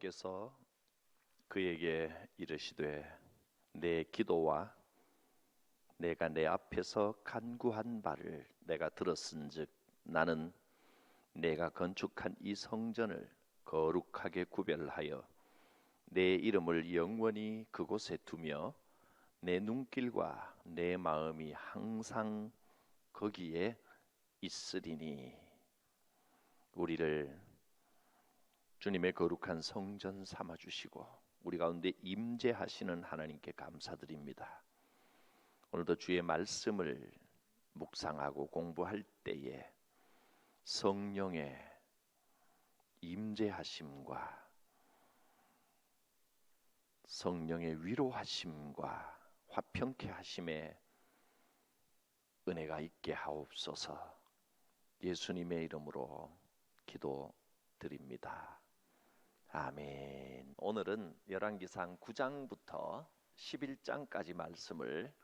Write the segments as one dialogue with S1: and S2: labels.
S1: 여호와께서 그에게 이르시되 내 기도와 내가 내 앞에서 간구한 바를 내가 들었은즉 나는 내가 건축한 이 성전을 거룩하게 구별하여 내 이름을 영원히 그곳에 두며 내 눈길과 내 마음이 항상 거기에 있으리니. 우리를 주님의 거룩한 성전 삼아 주시고 우리 가운데 임재하시는 하나님께 감사드립니다. 오늘도 주의 말씀을 묵상하고 공부할 때에 성령의 임재하심과 성령의 위로하심과 화평케 하심의 은혜가 있게 하옵소서. 예수님의 이름으로 기도드립니다. 아멘. 오늘은 열왕기상 9장부터 11장까지 말씀을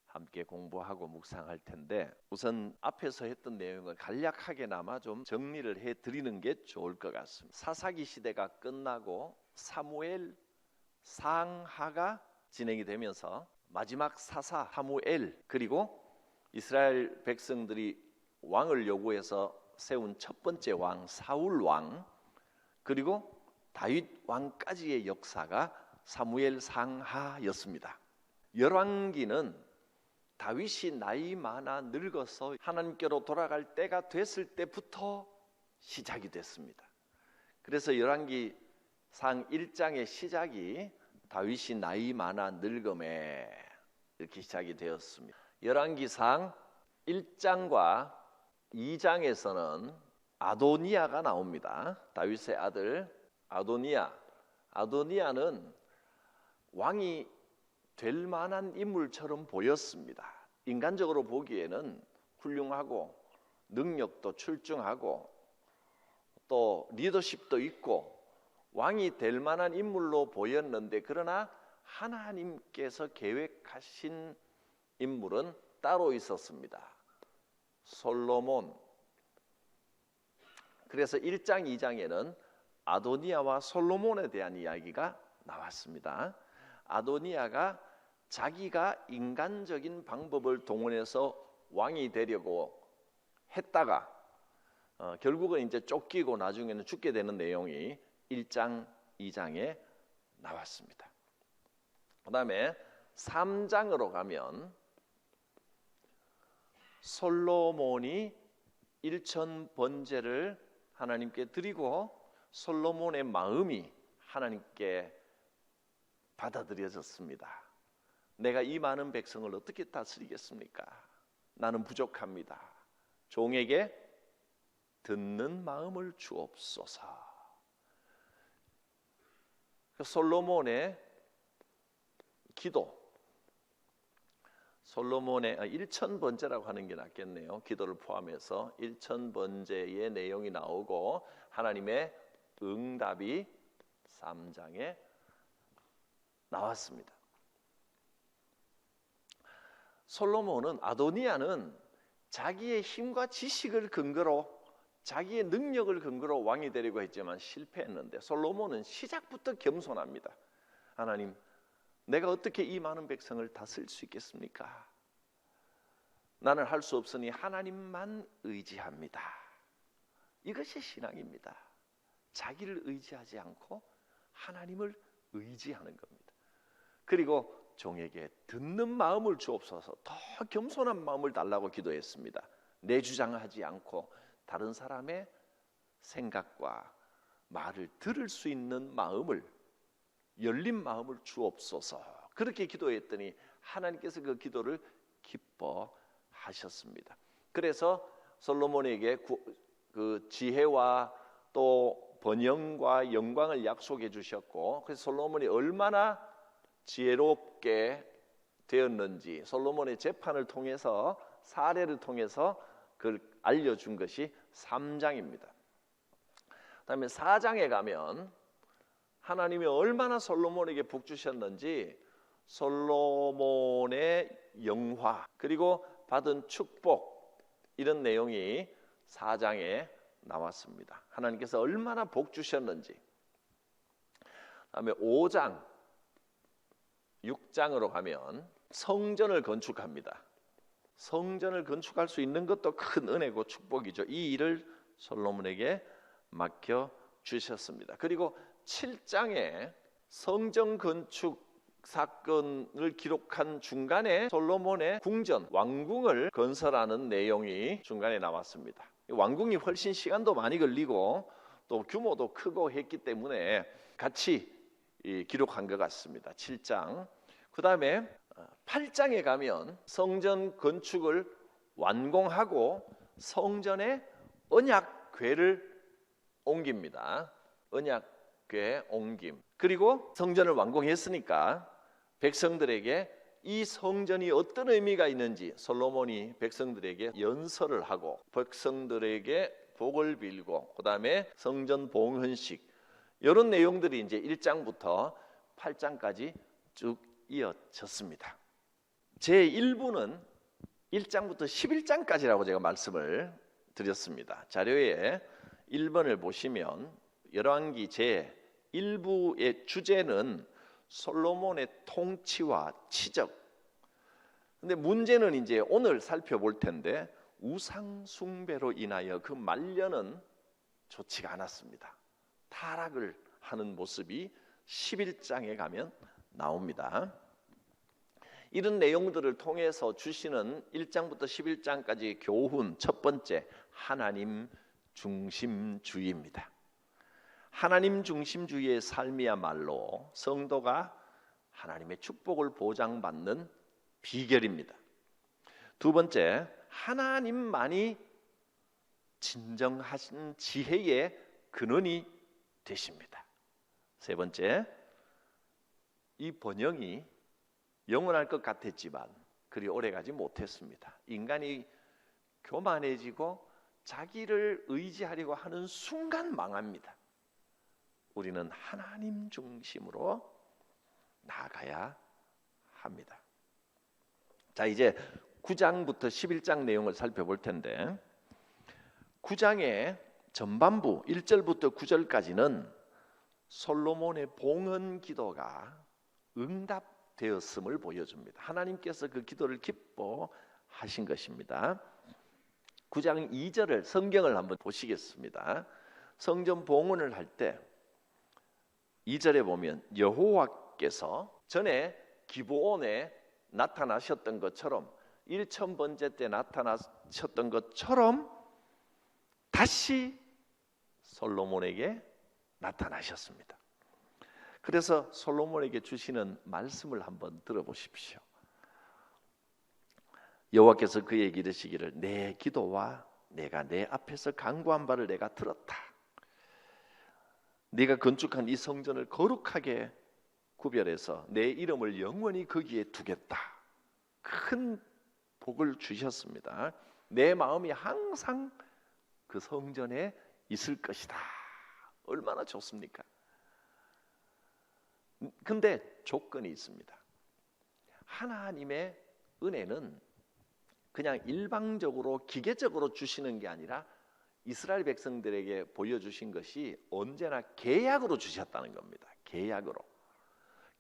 S1: 함께 공부하고 묵상할 텐데, 우선 앞에서 했던 내용을 간략하게나마 좀 정리를 해드리는 게 좋을 것 같습니다. 사사기 시대가 끝나고 사무엘 상하가 진행이 되면서 마지막 사사 사무엘, 그리고 이스라엘 백성들이 왕을 요구해서 세운 첫 번째 왕 사울 왕, 그리고 다윗 왕까지의 역사가 사무엘 상하였습니다. 열왕기는 다윗이 나이 많아 늙어서 하나님께로 돌아갈 때가 됐을 때부터 시작이 됐습니다. 그래서 열왕기상 1장의 시작이 다윗이 나이 많아 늙음에 이렇게 시작이 되었습니다. 열왕기상 1장과 2장에서는 아도니아가 나옵니다. 다윗의 아들 아도니아는 왕이 될 만한 인물처럼 보였습니다. 인간적으로 보기에는 훌륭하고 능력도 출중하고 또 리더십도 있고 왕이 될 만한 인물로 보였는데, 그러나 하나님께서 계획하신 인물은 따로 있었습니다. 솔로몬. 그래서 1장 2장에는 아도니아와 솔로몬에 대한 이야기가 나왔습니다. 아도니아가 자기가 인간적인 방법을 동원해서 왕이 되려고 했다가 결국은 이제 쫓기고 나중에는 죽게 되는 내용이 1장 2장에 나왔습니다. 그 다음에 3장으로 가면 솔로몬이 일천 번제를 하나님께 드리고 솔로몬의 마음이 하나님께 받아들여졌습니다. 내가 이 많은 백성을 어떻게 다스리겠습니까? 나는 부족합니다. 종에게 듣는 마음을 주옵소서. 솔로몬의 기도, 솔로몬의 일천 번제라고 하는 게 낫겠네요. 기도를 포함해서 일천 번제의 내용이 나오고 하나님의 응답이 3장에 나왔습니다. 솔로몬은, 아도니아는 자기의 힘과 지식을 근거로, 자기의 능력을 근거로 왕이 되려고 했지만 실패했는데, 솔로몬은 시작부터 겸손합니다. 하나님, 내가 어떻게 이 많은 백성을 다스릴 수 있겠습니까? 나는 할 수 없으니 하나님만 의지합니다. 이것이 신앙입니다. 자기를 의지하지 않고 하나님을 의지하는 겁니다. 그리고 종에게 듣는 마음을 주옵소서. 더 겸손한 마음을 달라고 기도했습니다. 내 주장하지 않고 다른 사람의 생각과 말을 들을 수 있는 마음을, 열린 마음을 주옵소서. 그렇게 기도했더니 하나님께서 그 기도를 기뻐하셨습니다. 그래서 솔로몬에게 그 지혜와 또 번영과 영광을 약속해 주셨고, 그래서 솔로몬이 얼마나 지혜롭게 되었는지 솔로몬의 재판을 통해서, 사례를 통해서 그걸 알려준 것이 3장입니다. 그다음에 4장에 가면 하나님이 얼마나 솔로몬에게 복 주셨는지, 솔로몬의 영화 그리고 받은 축복, 이런 내용이 4장에 나왔습니다. 하나님께서 얼마나 복 주셨는지. 다음에 5장, 6장으로 가면 성전을 건축합니다. 성전을 건축할 수 있는 것도 큰 은혜고 축복이죠. 이 일을 솔로몬에게 맡겨 주셨습니다. 그리고 7장에 성전 건축 사건을 기록한 중간에 솔로몬의 궁전, 왕궁을 건설하는 내용이 중간에 나왔습니다. 왕궁이 훨씬 시간도 많이 걸리고 또 규모도 크고 했기 때문에 같이 기록한 것 같습니다. 7장. 그 다음에 8장에 가면 성전 건축을 완공하고 성전에 언약궤를 옮깁니다. 언약궤 옮김. 그리고 성전을 완공했으니까 백성들에게 이 성전이 어떤 의미가 있는지 솔로몬이 백성들에게 연설을 하고 백성들에게 복을 빌고 그 다음에 성전 봉헌식 이런 내용들이 이제 1장부터 8장까지 쭉 이어졌습니다. 제1부는 1장부터 11장까지라고 제가 말씀을 드렸습니다. 자료에 1번을 보시면 열왕기 제1부의 주제는 솔로몬의 통치와 치적. 근데 문제는 이제 오늘 살펴볼 텐데 우상 숭배로 인하여 그 말년은 좋지가 않았습니다. 타락을 하는 모습이 11장에 가면 나옵니다. 이런 내용들을 통해서 주시는 1장부터 11장까지 교훈 첫 번째, 하나님 중심주의입니다. 하나님 중심주의의 삶이야말로 성도가 하나님의 축복을 보장받는 비결입니다. 두 번째, 하나님만이 진정하신 지혜의 근원이 되십니다. 세 번째, 이 번영이 영원할 것 같았지만 그리 오래가지 못했습니다. 인간이 교만해지고 자기를 의지하려고 하는 순간 망합니다. 우리는 하나님 중심으로 나아가야 합니다. 자, 이제 9장부터 11장 내용을 살펴볼 텐데 9장의 전반부 1절부터 9절까지는 솔로몬의 봉헌 기도가 응답되었음을 보여줍니다. 하나님께서 그 기도를 기뻐하신 것입니다. 9장 2절을 성경을 한번 보시겠습니다. 성전 봉헌을 할 때 2절에 보면 여호와께서 전에 기브온에 나타나셨던 것처럼 1000번째 때 나타나셨던 것처럼 다시 솔로몬에게 나타나셨습니다. 그래서 솔로몬에게 주시는 말씀을 한번 들어보십시오. 여호와께서 그에게 이르시기를 내 기도와 내가 내 앞에서 간구한 바를 내가 들었다. 네가 건축한 이 성전을 거룩하게 구별해서 내 이름을 영원히 거기에 두겠다. 큰 복을 주셨습니다. 내 마음이 항상 그 성전에 있을 것이다. 얼마나 좋습니까? 근데 조건이 있습니다. 하나님의 은혜는 그냥 일방적으로 기계적으로 주시는 게 아니라 이스라엘 백성들에게 보여주신 것이 언제나 계약으로 주셨다는 겁니다. 계약으로.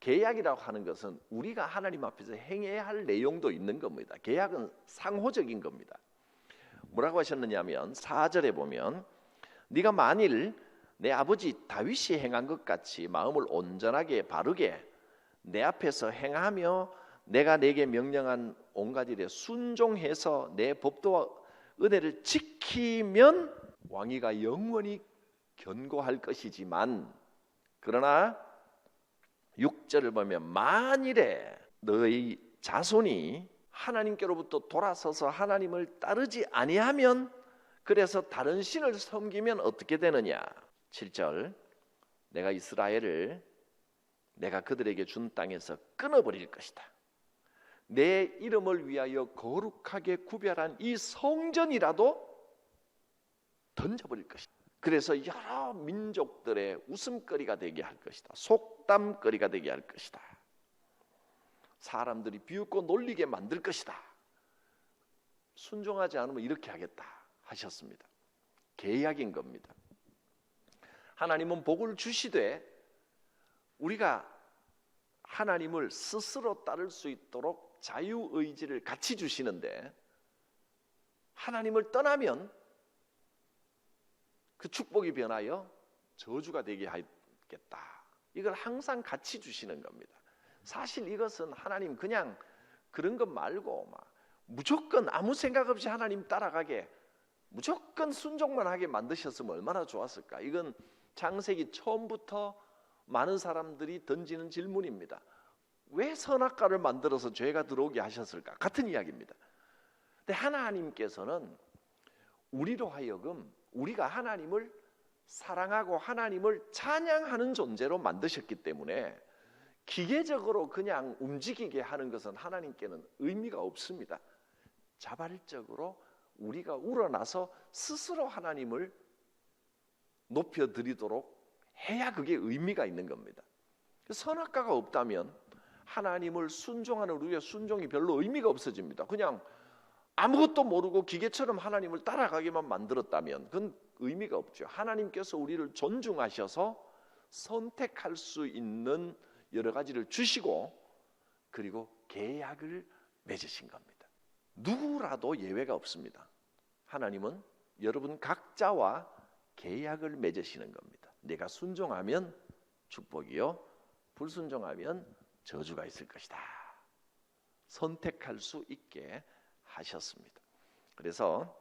S1: 계약이라고 하는 것은 우리가 하나님 앞에서 행해야 할 내용도 있는 겁니다. 계약은 상호적인 겁니다. 뭐라고 하셨느냐면 4절에 보면 네가 만일 내 아버지 다윗이 행한 것 같이 마음을 온전하게 바르게 내 앞에서 행하며 내가 내게 명령한 온갖 일에 순종해서 내 법도와 은혜를 지키면 왕위가 영원히 견고할 것이지만 그러나 6절을 보면 만일에 너희 자손이 하나님께로부터 돌아서서 하나님을 따르지 아니하면 그래서 다른 신을 섬기면 어떻게 되느냐. 7절 내가 이스라엘을 내가 그들에게 준 땅에서 끊어버릴 것이다. 내 이름을 위하여 거룩하게 구별한 이 성전이라도 던져버릴 것이다. 그래서 여러 민족들의 웃음거리가 되게 할 것이다. 속담거리가 되게 할 것이다. 사람들이 비웃고 놀리게 만들 것이다. 순종하지 않으면 이렇게 하겠다 하셨습니다. 계약인 겁니다. 하나님은 복을 주시되 우리가 하나님을 스스로 따를 수 있도록 자유의지를 같이 주시는데 하나님을 떠나면 그 축복이 변하여 저주가 되게 하겠다. 이걸 항상 같이 주시는 겁니다. 사실 이것은 하나님 그냥 그런 것 말고 막 무조건 아무 생각 없이 하나님 따라가게 무조건 순종만 하게 만드셨으면 얼마나 좋았을까. 이건 창세기 처음부터 많은 사람들이 던지는 질문입니다. 왜 선악과를 만들어서 죄가 들어오게 하셨을까? 같은 이야기입니다. 근데 하나님께서는 우리로 하여금 우리가 하나님을 사랑하고 하나님을 찬양하는 존재로 만드셨기 때문에 기계적으로 그냥 움직이게 하는 것은 하나님께는 의미가 없습니다. 자발적으로 우리가 우러나서 스스로 하나님을 높여드리도록 해야 그게 의미가 있는 겁니다. 선악과가 없다면 하나님을 순종하는 우리의 순종이 별로 의미가 없어집니다. 그냥 아무것도 모르고 기계처럼 하나님을 따라가게만 만들었다면 그건 의미가 없죠. 하나님께서 우리를 존중하셔서 선택할 수 있는 여러 가지를 주시고 그리고 계약을 맺으신 겁니다. 누구라도 예외가 없습니다. 하나님은 여러분 각자와 계약을 맺으시는 겁니다. 내가 순종하면 축복이요, 불순종하면 저주가 있을 것이다. 선택할 수 있게 하셨습니다. 그래서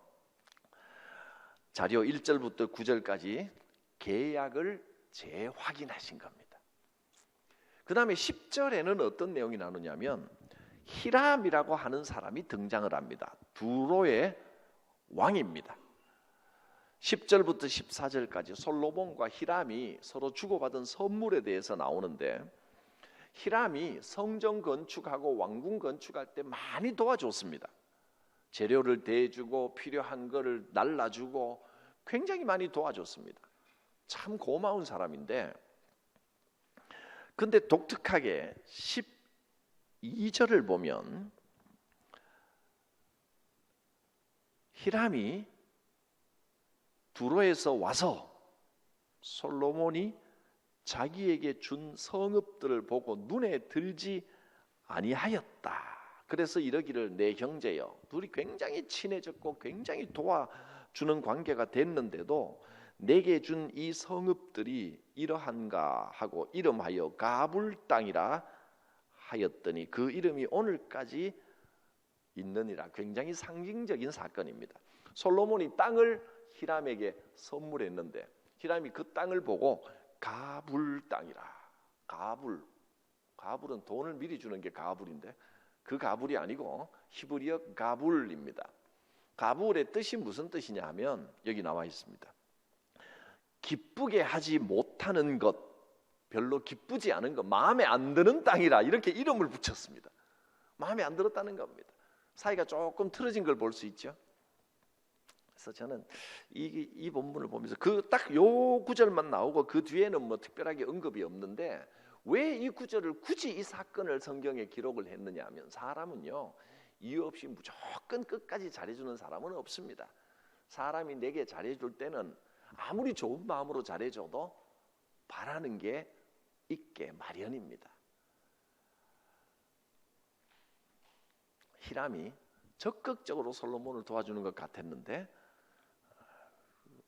S1: 자료 1절부터 9절까지 계약을 재확인하신 겁니다. 그 다음에 10절에는 어떤 내용이 나오냐면 히람이라고 하는 사람이 등장을 합니다. 두로의 왕입니다. 10절부터 14절까지 솔로몬과 히람이 서로 주고받은 선물에 대해서 나오는데 히람이 성전 건축하고 왕궁 건축할 때 많이 도와줬습니다. 재료를 대주고 필요한 거를 날라주고 굉장히 많이 도와줬습니다. 참 고마운 사람인데 근데 독특하게 12절을 보면 히람이 두로에서 와서 솔로몬이 자기에게 준 성읍들을 보고 눈에 들지 아니하였다. 그래서 이러기를 내 형제여, 둘이 굉장히 친해졌고 굉장히 도와주는 관계가 됐는데도 내게 준 이 성읍들이 이러한가 하고 이름하여 가불 땅이라 하였더니 그 이름이 오늘까지 있느니라. 굉장히 상징적인 사건입니다. 솔로몬이 땅을 히람에게 선물했는데 히람이 그 땅을 보고 가불 땅이라. 가불은 돈을 미리 주는 게 가불인데 그 가불이 아니고 히브리어 가불입니다. 가불의 뜻이 무슨 뜻이냐 하면 여기 나와 있습니다. 기쁘게 하지 못하는 것, 별로 기쁘지 않은 것, 마음에 안 드는 땅이라 이렇게 이름을 붙였습니다. 마음에 안 들었다는 겁니다. 사이가 조금 틀어진 걸 볼 수 있죠. 그래서 저는 이 본문을 보면서 그 딱 요 구절만 나오고 그 뒤에는 뭐 특별하게 언급이 없는데 왜 이 구절을 굳이 이 사건을 성경에 기록을 했느냐 하면 사람은요 이유 없이 무조건 끝까지 잘해주는 사람은 없습니다. 사람이 내게 잘해줄 때는 아무리 좋은 마음으로 잘해줘도 바라는 게 있게 마련입니다. 히람이 적극적으로 솔로몬을 도와주는 것 같았는데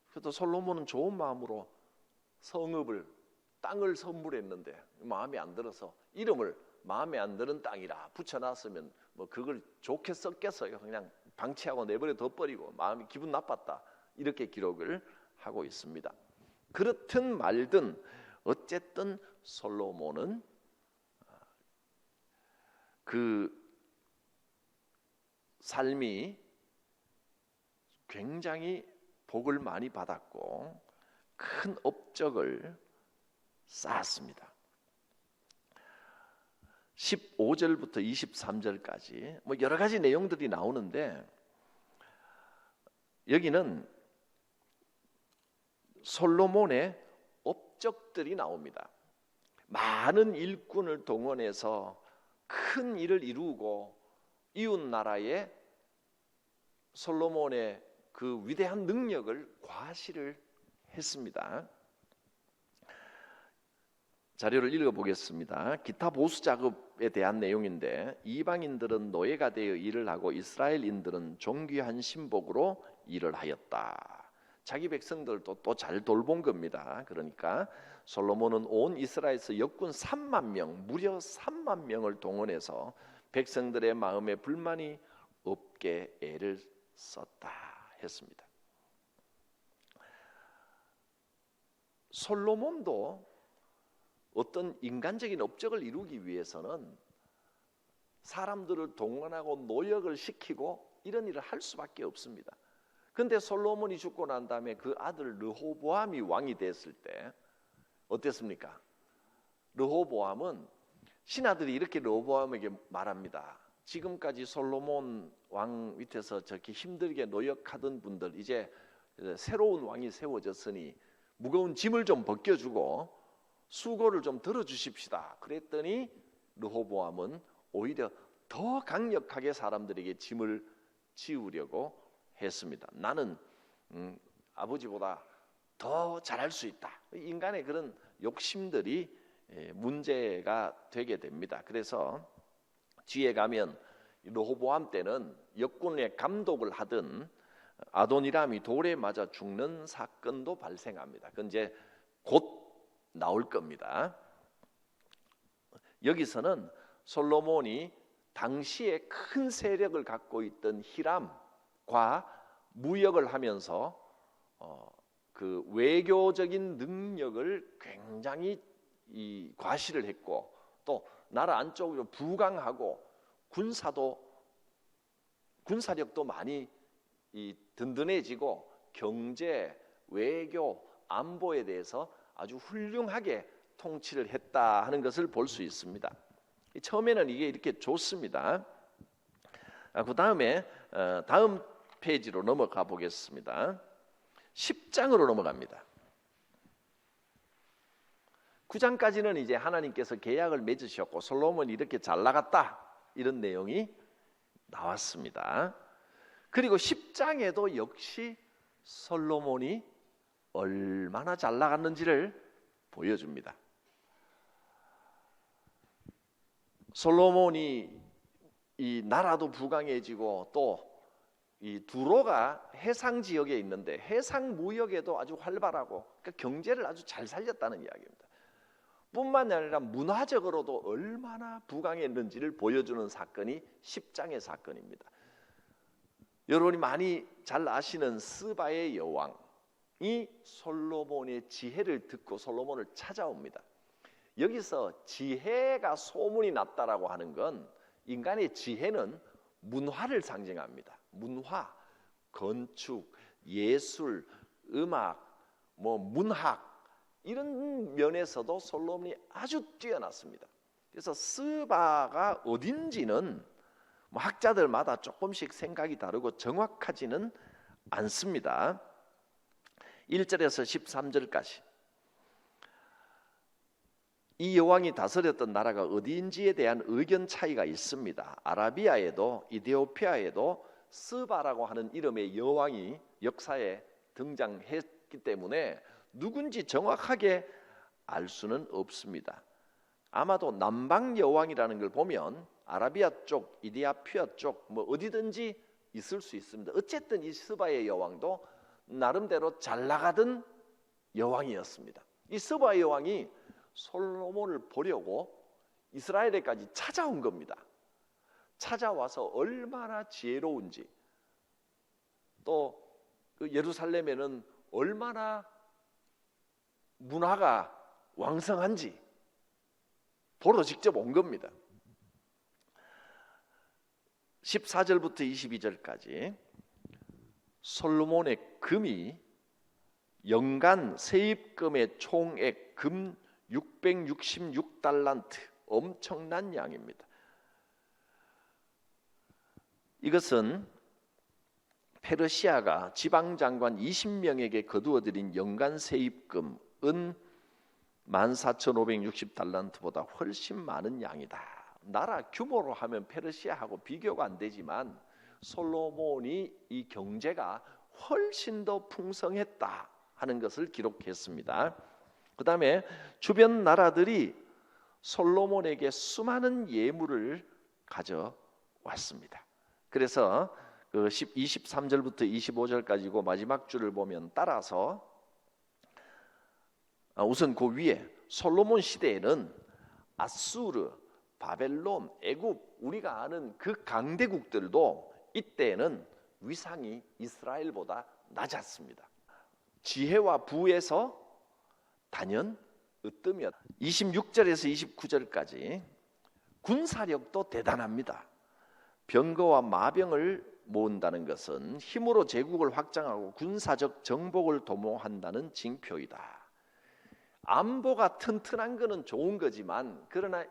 S1: 그래도 솔로몬은 좋은 마음으로 성읍을 땅을 선물했는데 마음에 안 들어서 이름을 마음에 안 드는 땅이라 붙여놨으면 뭐 그걸 좋게 썼겠어요. 그냥 방치하고 내버려 둬버리고 마음이 기분 나빴다 이렇게 기록을 하고 있습니다. 그렇든 말든 어쨌든 솔로몬은 그 삶이 굉장히 복을 많이 받았고 큰 업적을 쌓았습니다. 15절부터 23절까지 뭐 여러 가지 내용들이 나오는데 여기는 솔로몬의 업적들이 나옵니다. 많은 일꾼을 동원해서 큰 일을 이루고 이웃 나라에 솔로몬의 그 위대한 능력을 과시를 했습니다. 자료를 읽어보겠습니다. 기타 보수 작업에 대한 내용인데, 이방인들은 노예가 되어 일을 하고 이스라엘인들은 존귀한 신복으로 일을 하였다. 자기 백성들도 또 잘 돌본 겁니다. 그러니까 솔로몬은 온 이스라엘에서 역군 3만 명, 무려 3만 명을 동원해서 백성들의 마음에 불만이 없게 애를 썼다 했습니다. 솔로몬도 어떤 인간적인 업적을 이루기 위해서는 사람들을 동원하고 노역을 시키고 이런 일을 할 수밖에 없습니다. 그런데 솔로몬이 죽고 난 다음에 그 아들 르호보암이 왕이 됐을 때 어땠습니까? 르호보암은 신하들이 이렇게 르호보암에게 말합니다. 지금까지 솔로몬 왕 밑에서 저렇게 힘들게 노역하던 분들, 이제 새로운 왕이 세워졌으니 무거운 짐을 좀 벗겨주고 수고를 좀 들어주십시다. 그랬더니 르호보암은 오히려 더 강력하게 사람들에게 짐을 지우려고 했습니다. 나는 아버지보다 더 잘할 수 있다. 인간의 그런 욕심들이 문제가 되게 됩니다. 그래서 뒤에 가면 르호보암 때는 역군의 감독을 하던 아도니람이 돌에 맞아 죽는 사건도 발생합니다. 그건 이제 곧 나올 겁니다. 여기서는 솔로몬이 당시에 큰 세력을 갖고 있던 히람과 무역을 하면서 그 외교적인 능력을 굉장히 과시를 했고, 또 나라 안쪽으로 부강하고 군사력도 많이 든든해지고 경제, 외교, 안보에 대해서 아주 훌륭하게 통치를 했다 하는 것을 볼 수 있습니다. 처음에는 이게 이렇게 좋습니다. 그 다음에 다음 페이지로 넘어가 보겠습니다. 10장으로 넘어갑니다. 9장까지는 이제 하나님께서 계약을 맺으셨고 솔로몬이 이렇게 잘 나갔다 이런 내용이 나왔습니다. 그리고 10장에도 역시 솔로몬이 얼마나 잘 나갔는지를 보여줍니다. 솔로몬이 이 나라도 부강해지고 또 이 두로가 해상 지역에 있는데 해상 무역에도 아주 활발하고, 그러니까 경제를 아주 잘 살렸다는 이야기입니다. 뿐만 아니라 문화적으로도 얼마나 부강했는지를 보여주는 사건이 10장의 사건입니다. 여러분이 많이 잘 아시는 스바의 여왕이 솔로몬의 지혜를 듣고 솔로몬을 찾아옵니다. 여기서 지혜가 소문이 났다라고 하는 건, 인간의 지혜는 문화를 상징합니다. 문화, 건축, 예술, 음악, 문학 이런 면에서도 솔로몬이 아주 뛰어났습니다. 그래서 스바가 어딘지는 학자들마다 조금씩 생각이 다르고 정확하지는 않습니다. 1절에서 13절까지 이 여왕이 다스렸던 나라가 어디인지에 대한 의견 차이가 있습니다. 아라비아에도 이디오피아에도 스바라고 하는 이름의 여왕이 역사에 등장했기 때문에 누군지 정확하게 알 수는 없습니다. 아마도 남방 여왕이라는 걸 보면 아라비아 쪽, 이디오피아 쪽 어디든지 있을 수 있습니다. 어쨌든 이 스바의 여왕도 나름대로 잘 나가던 여왕이었습니다. 이 스바의 여왕이 솔로몬을 보려고 이스라엘에까지 찾아온 겁니다. 찾아와서 얼마나 지혜로운지, 또 그 예루살렘에는 얼마나 문화가 왕성한지 보러 직접 온 겁니다. 14절부터 22절까지 솔로몬의 금이 연간 세입금의 총액 금 666달란트, 엄청난 양입니다. 이것은 페르시아가 지방장관 20명에게 거두어들인 연간 세입금 은 14,560달란트보다 훨씬 많은 양이다. 나라 규모로 하면 페르시아하고 비교가 안 되지만 솔로몬이 이 경제가 훨씬 더 풍성했다 하는 것을 기록했습니다. 그 다음에 주변 나라들이 솔로몬에게 수많은 예물을 가져왔습니다. 그래서 그 23절부터 25절까지고 마지막 줄을 보면 따라서 우선 그 위에 솔로몬 시대에는 아수르, 바벨론, 애굽, 우리가 아는 그 강대국들도 이때에는 위상이 이스라엘보다 낮았습니다. 지혜와 부에서 단연 으뜸이었. 26절에서 29절까지 군사력도 대단합니다. 병거와 마병을 모은다는 것은 힘으로 제국을 확장하고 군사적 정복을 도모한다는 징표이다. 안보가 튼튼한 것은 좋은 거지만 그러나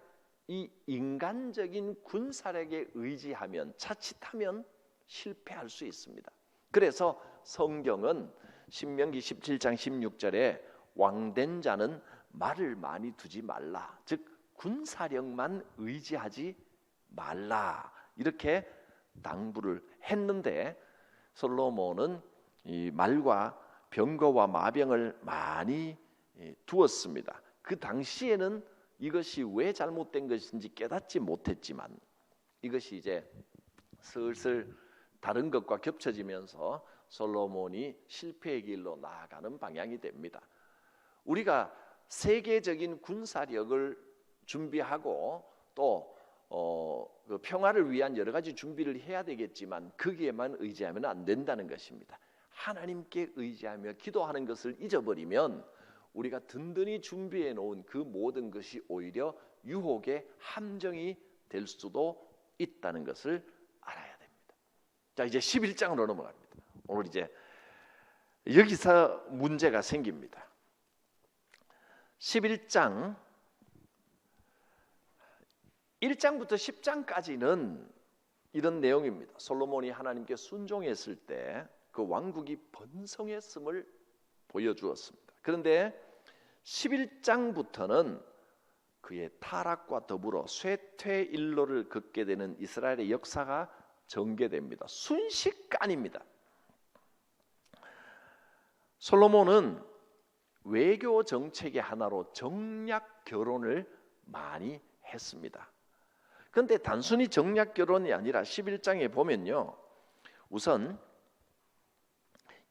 S1: 이 인간적인 군사력에 의지하면 자칫하면 실패할 수 있습니다. 그래서 성경은 신명기 17장 16절에 왕된 자는 말을 많이 두지 말라, 즉 군사력만 의지하지 말라 이렇게 당부를 했는데 솔로몬은 이 말과 병거와 마병을 많이 두었습니다. 그 당시에는 이것이 왜 잘못된 것인지 깨닫지 못했지만 이것이 이제 슬슬 다른 것과 겹쳐지면서 솔로몬이 실패의 길로 나아가는 방향이 됩니다. 우리가 세계적인 군사력을 준비하고 또 그 평화를 위한 여러 가지 준비를 해야 되겠지만 거기에만 의지하면 안 된다는 것입니다. 하나님께 의지하며 기도하는 것을 잊어버리면 우리가 든든히 준비해 놓은 그 모든 것이 오히려 유혹의 함정이 될 수도 있다는 것을 알아야 됩니다. 자, 이제 11장으로 넘어갑니다. 오늘 이제 여기서 문제가 생깁니다. 11장 1장부터 10장까지는 이런 내용입니다. 솔로몬이 하나님께 순종했을 때 그 왕국이 번성했음을 보여주었습니다. 그런데 11장부터는 그의 타락과 더불어 쇠퇴일로를 걷게 되는 이스라엘의 역사가 전개됩니다. 순식간입니다. 솔로몬은 외교 정책의 하나로 정략 결혼을 많이 했습니다. 그런데 단순히 정략 결혼이 아니라 11장에 보면요, 우선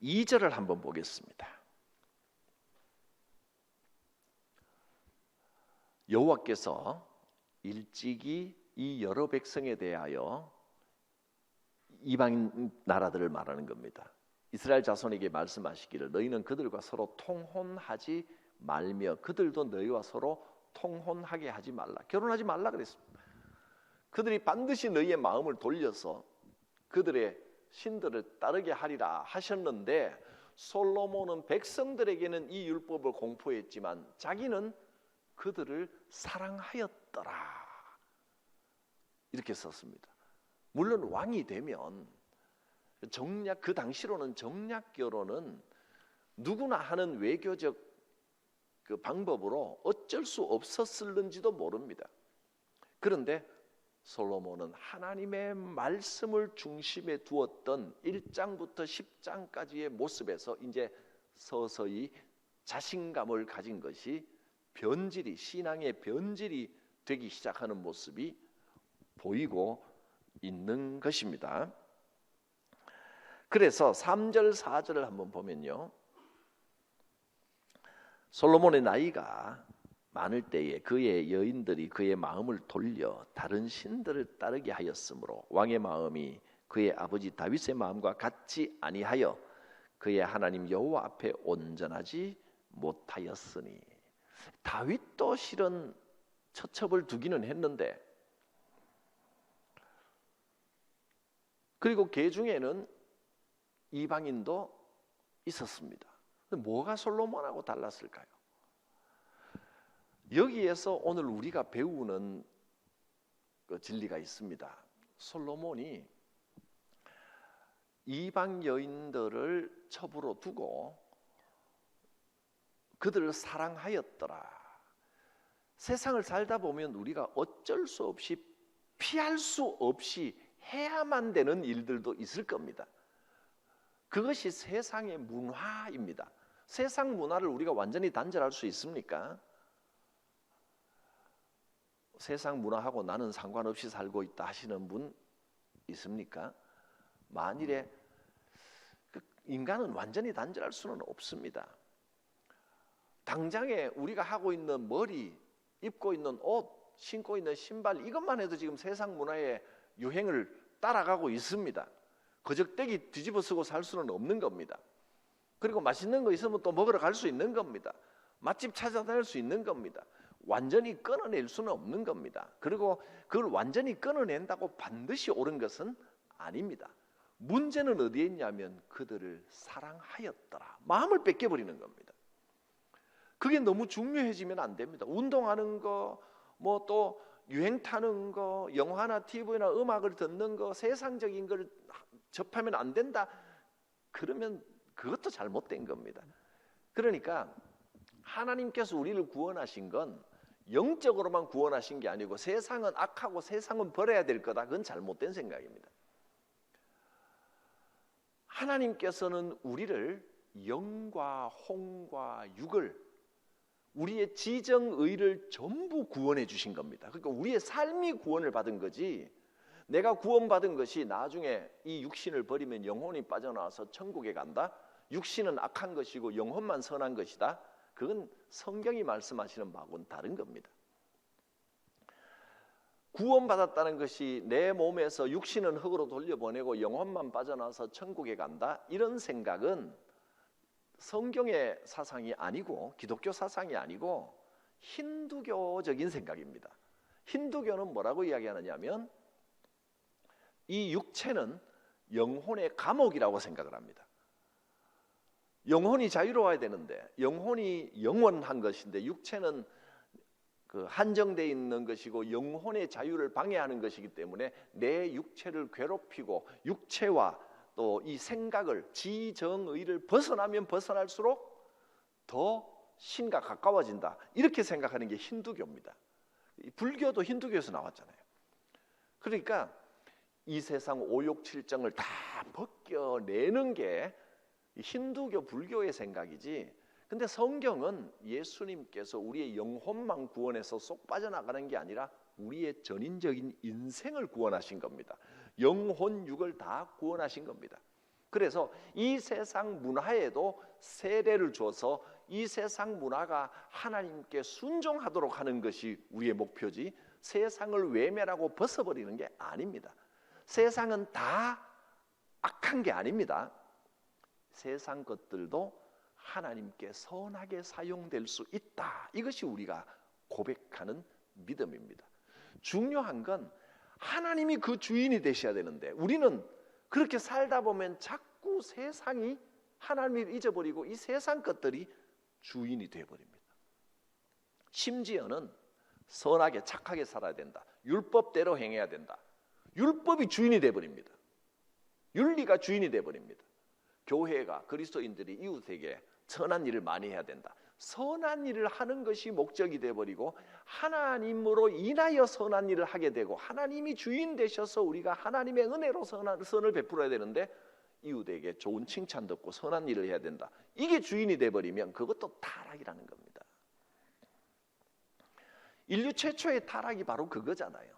S1: 2절을 한번 보겠습니다. 여호와께서 일찍이 이 여러 백성에 대하여 이방 나라들을 말하는 겁니다. 이스라엘 자손에게 말씀하시기를 너희는 그들과 서로 통혼하지 말며 그들도 너희와 서로 통혼하게 하지 말라. 결혼하지 말라 그랬습니다. 그들이 반드시 너희의 마음을 돌려서 그들의 신들을 따르게 하리라 하셨는데 솔로몬은 백성들에게는 이 율법을 공포했지만 자기는 그들을 사랑하였더라 이렇게 썼습니다. 물론 왕이 되면 정략, 그 당시로는 정략 결혼은 누구나 하는 외교적 그 방법으로 어쩔 수 없었을는지도 모릅니다. 그런데 솔로몬은 하나님의 말씀을 중심에 두었던 1장부터 10장까지의 모습에서 이제 서서히 자신감을 가진 것이 변질이, 신앙의 변질이 되기 시작하는 모습이 보이고 있는 것입니다. 그래서 3절 4절을 한번 보면요, 솔로몬의 나이가 많을 때에 그의 여인들이 그의 마음을 돌려 다른 신들을 따르게 하였으므로 왕의 마음이 그의 아버지 다윗의 마음과 같지 아니하여 그의 하나님 여호와 앞에 온전하지 못하였으니. 다윗도 실은 처첩을 두기는 했는데, 그리고 그 중에는 이방인도 있었습니다. 뭐가 솔로몬하고 달랐을까요? 여기에서 오늘 우리가 배우는 그 진리가 있습니다. 솔로몬이 이방 여인들을 첩으로 두고 그들을 사랑하였더라. 세상을 살다 보면 우리가 어쩔 수 없이 피할 수 없이 해야만 되는 일들도 있을 겁니다. 그것이 세상의 문화입니다. 세상 문화를 우리가 완전히 단절할 수 있습니까? 세상 문화하고 나는 상관없이 살고 있다 하시는 분 있습니까? 만일에 인간은 완전히 단절할 수는 없습니다. 당장에 우리가 하고 있는 머리, 입고 있는 옷, 신고 있는 신발, 이것만 해도 지금 세상 문화의 유행을 따라가고 있습니다. 거적대기 뒤집어 쓰고 살 수는 없는 겁니다. 그리고 맛있는 거 있으면 또 먹으러 갈 수 있는 겁니다. 맛집 찾아다닐 수 있는 겁니다. 완전히 끊어낼 수는 없는 겁니다. 그리고 그걸 완전히 끊어낸다고 반드시 옳은 것은 아닙니다. 문제는 어디에 있냐면 그들을 사랑하였더라. 마음을 뺏겨버리는 겁니다. 그게 너무 중요해지면 안 됩니다. 운동하는 거, 뭐 또 유행 타는 거, 영화나 TV나 음악을 듣는 거, 세상적인 걸 접하면 안 된다. 그러면 그것도 잘못된 겁니다. 그러니까 하나님께서 우리를 구원하신 건 영적으로만 구원하신 게 아니고 세상은 악하고 세상은 버려야 될 거다. 그건 잘못된 생각입니다. 하나님께서는 우리를 영과 혼과 육을, 우리의 지정의를 전부 구원해 주신 겁니다. 그러니까 우리의 삶이 구원을 받은 거지, 내가 구원받은 것이 나중에 이 육신을 버리면 영혼이 빠져나와서 천국에 간다? 육신은 악한 것이고 영혼만 선한 것이다? 그건 성경이 말씀하시는 바하고는 다른 겁니다. 구원받았다는 것이 내 몸에서 육신은 흙으로 돌려보내고 영혼만 빠져나와서 천국에 간다? 이런 생각은 성경의 사상이 아니고 기독교 사상이 아니고 힌두교적인 생각입니다. 힌두교는 뭐라고 이야기하느냐면 이 육체는 영혼의 감옥이라고 생각을 합니다. 영혼이 자유로워야 되는데, 영혼이 영원한 것인데 육체는 그 한정되어 있는 것이고 영혼의 자유를 방해하는 것이기 때문에 내 육체를 괴롭히고 육체와 또 이 생각을, 지정의를 벗어나면 벗어날수록 더 신과 가까워진다. 이렇게 생각하는 게 힌두교입니다. 불교도 힌두교에서 나왔잖아요. 그러니까 이 세상 오욕칠정을 다 벗겨내는 게 힌두교, 불교의 생각이지, 근데 성경은 예수님께서 우리의 영혼만 구원해서 쏙 빠져나가는 게 아니라 우리의 전인적인 인생을 구원하신 겁니다. 영혼, 육을 다 구원하신 겁니다. 그래서 이 세상 문화에도 세례를 줘서 이 세상 문화가 하나님께 순종하도록 하는 것이 우리의 목표지, 세상을 외면하고 벗어버리는 게 아닙니다. 세상은 다 악한 게 아닙니다. 세상 것들도 하나님께 선하게 사용될 수 있다. 이것이 우리가 고백하는 믿음입니다. 중요한 건 하나님이 그 주인이 되셔야 되는데 우리는 그렇게 살다 보면 자꾸 세상이 하나님을 잊어버리고 이 세상 것들이 주인이 되어버립니다. 심지어는 선하게 착하게 살아야 된다. 율법대로 행해야 된다. 율법이 주인이 되어버립니다. 윤리가 주인이 되어버립니다. 교회가, 그리스도인들이 이웃에게 선한 일을 많이 해야 된다. 선한 일을 하는 것이 목적이 되어버리고 하나님으로 인하여 선한 일을 하게 되고 하나님이 주인 되셔서 우리가 하나님의 은혜로 선을 베풀어야 되는데 이웃에게 좋은 칭찬 듣고 선한 일을 해야 된다. 이게 주인이 되어버리면 그것도 타락이라는 겁니다. 인류 최초의 타락이 바로 그거잖아요.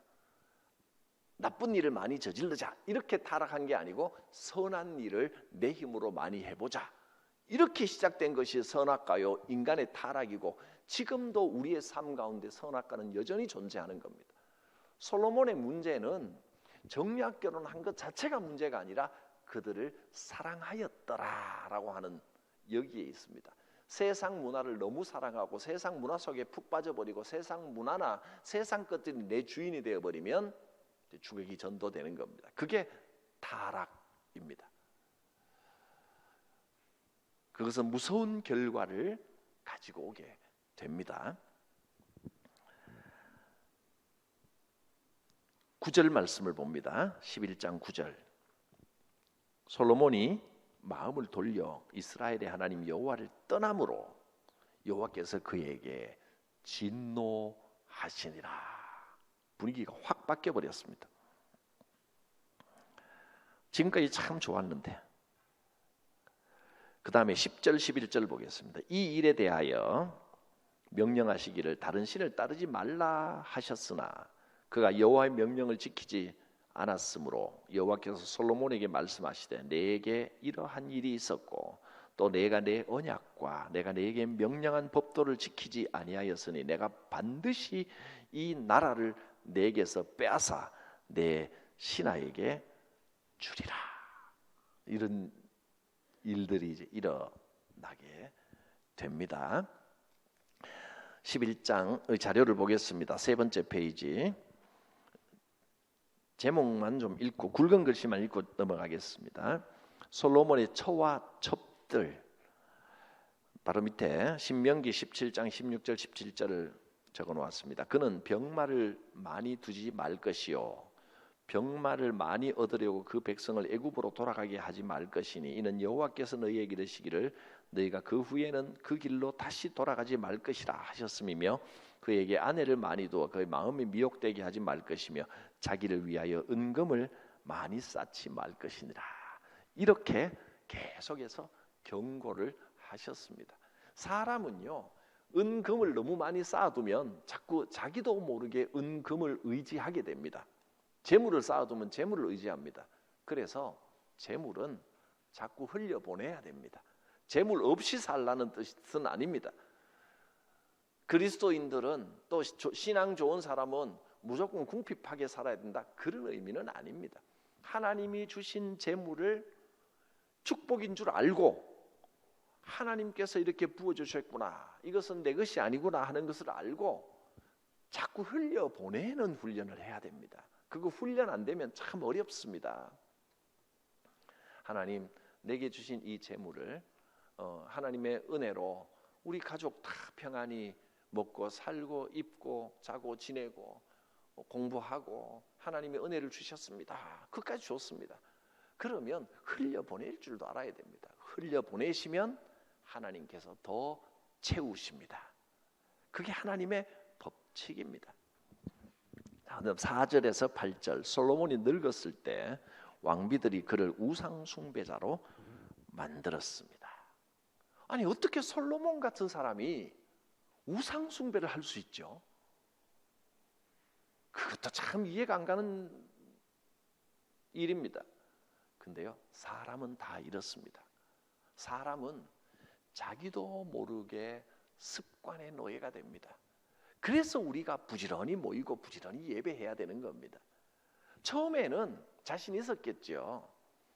S1: 나쁜 일을 많이 저지르자 이렇게 타락한 게 아니고 선한 일을 내 힘으로 많이 해보자 이렇게 시작된 것이 선악과요, 인간의 타락이고 지금도 우리의 삶 가운데 선악과는 여전히 존재하는 겁니다. 솔로몬의 문제는 정략 결혼한 것 자체가 문제가 아니라 그들을 사랑하였더라라고 하는 여기에 있습니다. 세상 문화를 너무 사랑하고 세상 문화 속에 푹 빠져버리고 세상 문화나 세상 것들이 내 주인이 되어버리면 주객이 전도되는 겁니다. 그게 타락입니다. 그것은 무서운 결과를 가지고 오게 됩니다. 9절 말씀을 봅니다. 11장 9절. 솔로몬이 마음을 돌려 이스라엘의 하나님 여호와를 떠남으로 여호와께서 그에게 진노하시니라. 분위기가 확 바뀌어 버렸습니다. 지금까지 참 좋았는데 그 다음에 10절 11절 보겠습니다. 이 일에 대하여 명령하시기를 다른 신을 따르지 말라 하셨으나 그가 여호와의 명령을 지키지 않았으므로 여호와께서 솔로몬에게 말씀하시되 내게 이러한 일이 있었고 또 내가 내 언약과 내가 내게 명령한 법도를 지키지 아니하였으니 내가 반드시 이 나라를 내게서 빼앗아 내 신하에게 주리라. 이런 일들이 이제 일어나게 됩니다. 11장의 자료를 보겠습니다. 세 번째 페이지. 제목만 좀 읽고 굵은 글씨만 읽고 넘어가겠습니다. 솔로몬의 처와 첩들, 바로 밑에 신명기 17장 16절 17절을 적어 놓았습니다. 그는 병마를 많이 두지 말 것이요 병마를 많이 얻으려고 그 백성을 애굽으로 돌아가게 하지 말 것이니 이는 여호와께서 너희에게 이르시기를 너희가 그 후에는 그 길로 다시 돌아가지 말 것이라 하셨음이며 그에게 아내를 많이 두어 그의 마음이 미혹되게 하지 말 것이며 자기를 위하여 은금을 많이 쌓지 말 것이니라. 이렇게 계속해서 경고를 하셨습니다. 사람은요 은금을 너무 많이 쌓아두면 자꾸 자기도 모르게 은금을 의지하게 됩니다. 재물을 쌓아두면 재물을 의지합니다. 그래서 재물은 자꾸 흘려보내야 됩니다. 재물 없이 살라는 뜻은 아닙니다. 그리스도인들은 또 신앙 좋은 사람은 무조건 궁핍하게 살아야 된다, 그런 의미는 아닙니다. 하나님이 주신 재물을 축복인 줄 알고 하나님께서 이렇게 부어주셨구나, 이것은 내 것이 아니구나 하는 것을 알고 자꾸 흘려보내는 훈련을 해야 됩니다. 그거 훈련 안 되면 참 어렵습니다. 하나님 내게 주신 이 재물을 하나님의 은혜로 우리 가족 다 평안히 먹고 살고 입고 자고 지내고 공부하고 하나님의 은혜를 주셨습니다. 그까지 좋습니다. 그러면 흘려보낼 줄도 알아야 됩니다. 흘려보내시면 하나님께서 더 채우십니다. 그게 하나님의 법칙입니다. 4절에서 8절, 솔로몬이 늙었을 때 왕비들이 그를 우상 숭배자로 만들었습니다. 아니 어떻게 솔로몬 같은 사람이 우상 숭배를 할 수 있죠? 그것도 참 이해가 안 가는 일입니다. 근데요, 사람은 다 이렇습니다. 사람은 자기도 모르게 습관의 노예가 됩니다. 그래서 우리가 부지런히 모이고 부지런히 예배해야 되는 겁니다. 처음에는 자신 있었겠죠.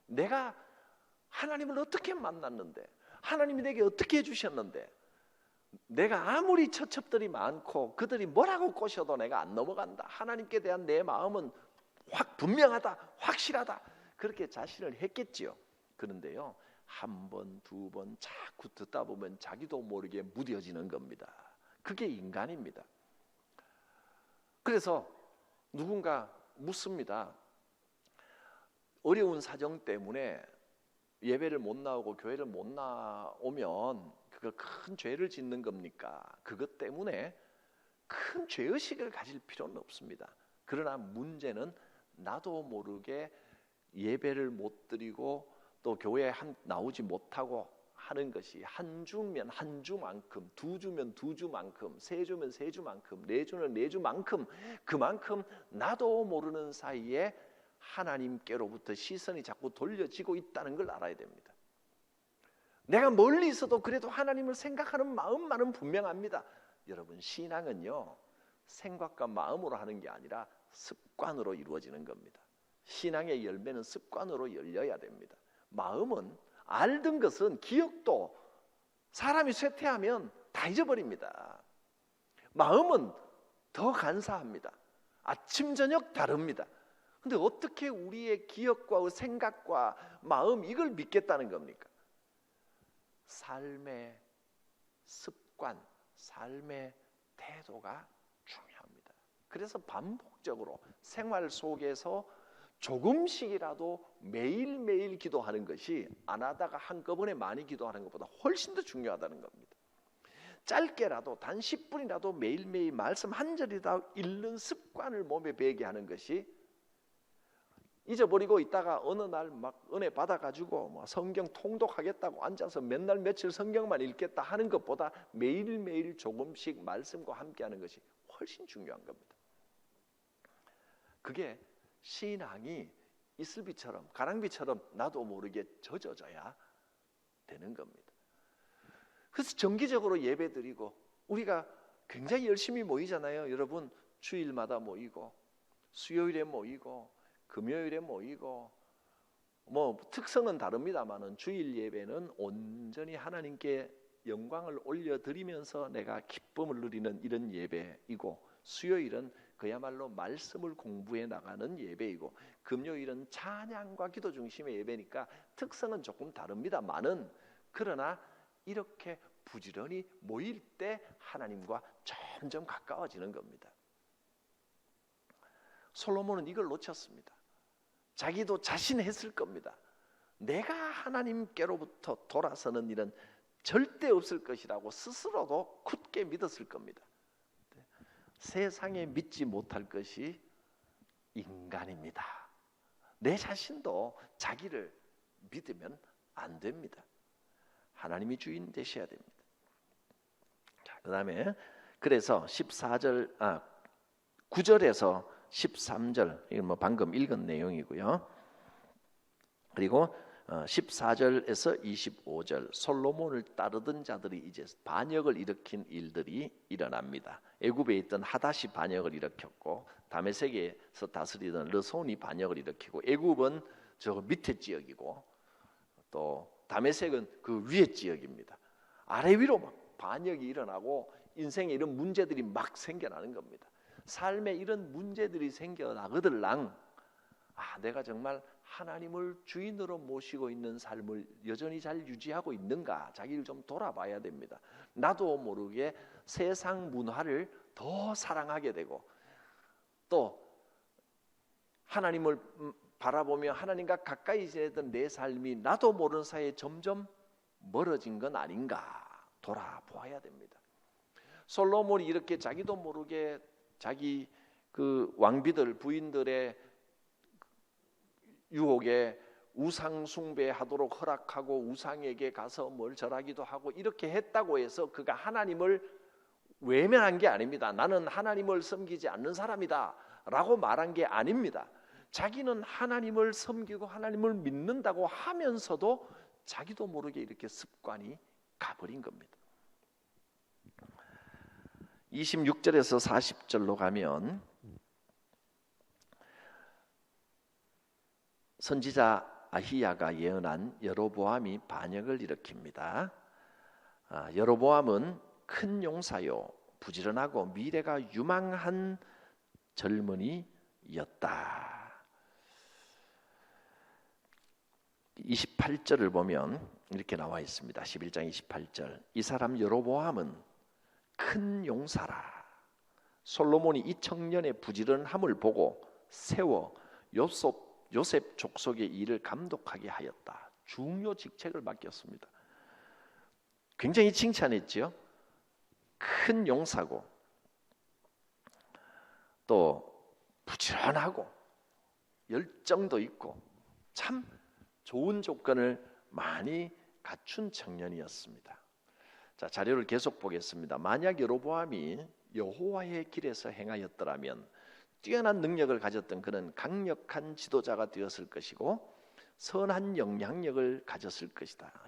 S1: 내가 하나님을 어떻게 만났는데, 하나님이 내게 어떻게 해주셨는데, 내가 아무리 처첩들이 많고 그들이 뭐라고 꼬셔도 내가 안 넘어간다, 하나님께 대한 내 마음은 분명하다, 확실하다, 그렇게 자신을 했겠지요. 그런데요, 한 번, 두 번 자꾸 듣다 보면 자기도 모르게 무뎌지는 겁니다. 그게 인간입니다. 그래서 누군가 묻습니다. 어려운 사정 때문에 예배를 못 나오고 교회를 못 나오면 그거 큰 죄를 짓는 겁니까? 그것 때문에 큰 죄의식을 가질 필요는 없습니다. 그러나 문제는 나도 모르게 예배를 못 드리고 또 교회에 나오지 못하고 하는 것이 한 주면 한 주만큼, 두 주면 두 주만큼, 세 주면 세 주만큼, 네 주는 네 주만큼, 그만큼 나도 모르는 사이에 하나님께로부터 시선이 자꾸 돌려지고 있다는 걸 알아야 됩니다. 내가 멀리 있어도 그래도 하나님을 생각하는 마음만은 분명합니다. 여러분, 신앙은요 생각과 마음으로 하는 게 아니라 습관으로 이루어지는 겁니다. 신앙의 열매는 습관으로 열려야 됩니다. 마음은 알던 것은 기억도 사람이 쇠퇴하면 다 잊어버립니다. 마음은 더 간사합니다. 아침 저녁 다릅니다. 근데 어떻게 우리의 기억과 생각과 마음 이걸 믿겠다는 겁니까? 삶의 습관, 삶의 태도가 중요합니다. 그래서 반복적으로 생활 속에서 조금씩이라도 매일매일 기도하는 것이 안 하다가 한꺼번에 많이 기도하는 것보다 훨씬 더 중요하다는 겁니다. 짧게라도 단 10분이라도 매일매일 말씀 한 절이라도 읽는 습관을 몸에 배게 하는 것이 잊어버리고 있다가 어느 날 막 은혜 받아가지고 뭐 성경 통독하겠다고 앉아서 맨날 며칠 성경만 읽겠다 하는 것보다 매일매일 조금씩 말씀과 함께하는 것이 훨씬 중요한 겁니다. 그게 신앙이 이슬비처럼 가랑비처럼 나도 모르게 젖어져야 되는 겁니다. 그래서 정기적으로 예배드리고 우리가 굉장히 열심히 모이잖아요. 여러분 주일마다 모이고 수요일에 모이고 금요일에 모이고 뭐 특성은 다릅니다만은 주일 예배는 온전히 하나님께 영광을 올려드리면서 내가 기쁨을 누리는 이런 예배이고 수요일은 그야말로 말씀을 공부해 나가는 예배이고 금요일은 찬양과 기도 중심의 예배니까 특성은 조금 다릅니다만은 그러나 이렇게 부지런히 모일 때 하나님과 점점 가까워지는 겁니다. 솔로몬은 이걸 놓쳤습니다. 자기도 자신했을 겁니다. 내가 하나님께로부터 돌아서는 일은 절대 없을 것이라고 스스로도 굳게 믿었을 겁니다. 세상에 믿지 못할 것이 인간입니다. 내 자신도 자기를 믿으면 안 됩니다. 하나님이 주인 되셔야 됩니다. 자, 그다음에 그래서 9절에서 13절 이건 뭐 방금 읽은 내용이고요. 그리고 14절에서 25절 솔로몬을 따르던 자들이 이제 반역을 일으킨 일들이 일어납니다. 애굽에 있던 하닷이 반역을 일으켰고 다메섹에서 다스리던 르손이 반역을 일으키고 애굽은 저 밑에 지역이고 또 다메섹은 그 위에 지역입니다. 아래 위로 막 반역이 일어나고 인생에 이런 문제들이 막 생겨나는 겁니다. 삶에 이런 문제들이 생겨나거들랑 내가 정말 하나님을 주인으로 모시고 있는 삶을 여전히 잘 유지하고 있는가 자기를 좀 돌아봐야 됩니다. 나도 모르게 세상 문화를 더 사랑하게 되고 또 하나님을 바라보며 하나님과 가까이 지내던 내 삶이 나도 모르는 사이에 점점 멀어진 건 아닌가 돌아보아야 됩니다. 솔로몬이 이렇게 자기도 모르게 자기 그 왕비들 부인들의 유혹에 우상 숭배하도록 허락하고 우상에게 가서 뭘 절하기도 하고 이렇게 했다고 해서 그가 하나님을 외면한 게 아닙니다. 나는 하나님을 섬기지 않는 사람이다 라고 말한 게 아닙니다. 자기는 하나님을 섬기고 하나님을 믿는다고 하면서도 자기도 모르게 이렇게 습관이 가버린 겁니다. 26절에서 40절로 가면 선지자 아히야가 예언한 여로보암이 반역을 일으킵니다. 여로보암은 큰 용사요 부지런하고 미래가 유망한 젊은이였다. 28절을 보면 이렇게 나와 있습니다. 11장 28절 이 사람 여로보암은 큰 용사라. 솔로몬이 이 청년의 부지런함을 보고 세워 요셉 족속의 일을 감독하게 하였다. 중요 직책을 맡겼습니다. 굉장히 칭찬했죠. 큰 용사고 또 부지런하고 열정도 있고 참 좋은 조건을 많이 갖춘 청년이었습니다. 자, 자료를 계속 보겠습니다. 만약 여로보암이 여호와의 길에서 행하였더라면 뛰어난 능력을 가졌던 그는 강력한 지도자가 되었을 것이고 선한 영향력을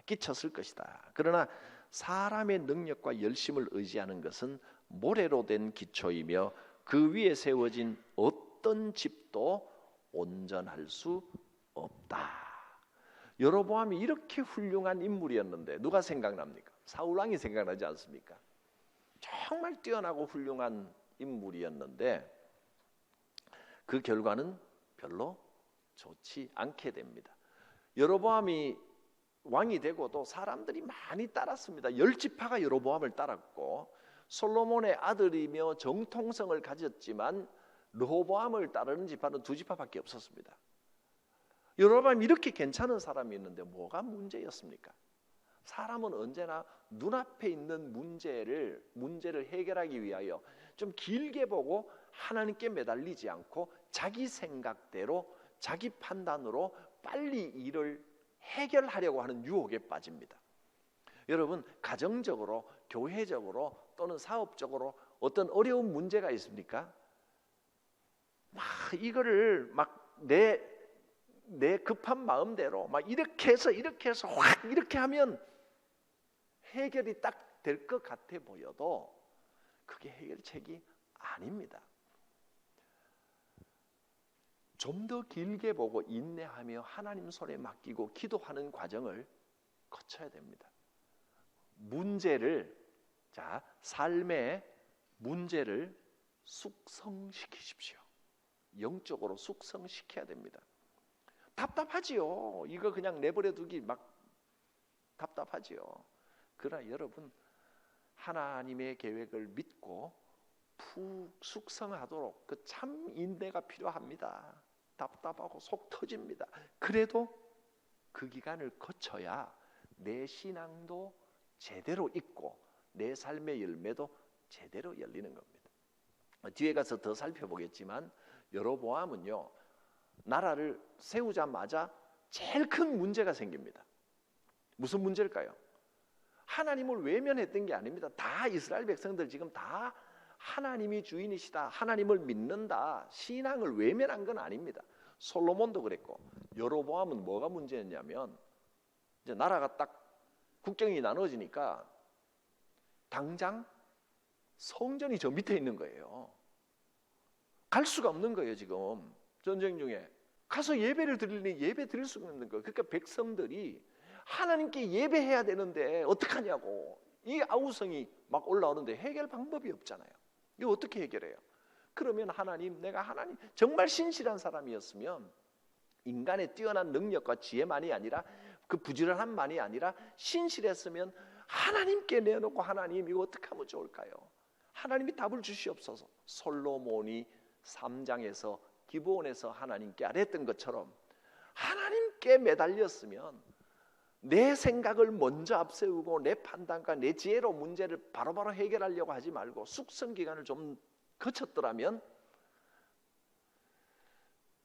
S1: 끼쳤을 것이다. 그러나 사람의 능력과 열심을 의지하는 것은 모래로 된 기초이며 그 위에 세워진 어떤 집도 온전할 수 없다. 여로보암이 이렇게 훌륭한 인물이었는데 누가 생각납니까? 사울왕이 생각나지 않습니까? 정말 뛰어나고 훌륭한 인물이었는데 그 결과는 별로 좋지 않게 됩니다. 여로보암이 왕이 되고도 사람들이 많이 따랐습니다. 10지파가 여로보암을 따랐고 솔로몬의 아들이며 정통성을 가졌지만 르호보암을 따르는 지파는 2지파밖에 없었습니다. 여로보암이 이렇게 괜찮은 사람이 있는데 뭐가 문제였습니까? 사람은 언제나 눈앞에 있는 문제를 해결하기 위하여 좀 길게 보고 하나님께 매달리지 않고 자기 생각대로 자기 판단으로 빨리 일을 해결하려고 하는 유혹에 빠집니다. 여러분, 가정적으로, 교회적으로 또는 사업적으로 어떤 어려운 문제가 있습니까? 막 이거를 막 내 급한 마음대로 막 이렇게 해서 확 이렇게 하면 해결이 딱 될 것 같아 보여도 그게 해결책이 아닙니다. 좀 더 길게 보고 인내하며 하나님 손에 맡기고 기도하는 과정을 거쳐야 됩니다. 삶의 문제를 숙성시키십시오. 영적으로 숙성시켜야 됩니다. 답답하지요. 이거 그냥 내버려 두기 막 답답하지요. 그러나 여러분, 하나님의 계획을 믿고 푹 숙성하도록 그 참 인내가 필요합니다. 답답하고 속 터집니다. 그래도 그 기간을 거쳐야 내 신앙도 제대로 있고 내 삶의 열매도 제대로 열리는 겁니다. 뒤에 가서 더 살펴보겠지만 여로보암은요, 나라를 세우자마자 제일 큰 문제가 생깁니다. 무슨 문제일까요? 하나님을 외면했던 게 아닙니다. 다 이스라엘 백성들 지금 다 하나님이 주인이시다, 하나님을 믿는다, 신앙을 외면한 건 아닙니다. 솔로몬도 그랬고, 여로보암은 뭐가 문제였냐면 이제 나라가 딱 국경이 나눠지니까 당장 성전이 저 밑에 있는 거예요. 갈 수가 없는 거예요. 지금 전쟁 중에 가서 예배를 드리니 예배 드릴 수가 없는 거예요. 그러니까 백성들이 하나님께 예배해야 되는데 어떡하냐고, 이 아우성이 막 올라오는데 해결 방법이 없잖아요. 이거 어떻게 해결해요? 그러면 내가 하나님 정말 신실한 사람이었으면 인간의 뛰어난 능력과 지혜만이 아니라 그 부지런함만이 아니라 신실했으면 하나님께 내놓고, 하나님 이거 어떻게 하면 좋을까요? 하나님이 답을 주시옵소서. 솔로몬이 3장에서 기브온에서 하나님께 아뢰었던 것처럼 하나님께 매달렸으면 내 생각을 먼저 앞세우고 내 판단과 내 지혜로 문제를 바로바로 해결하려고 하지 말고 숙성 기간을 좀 거쳤더라면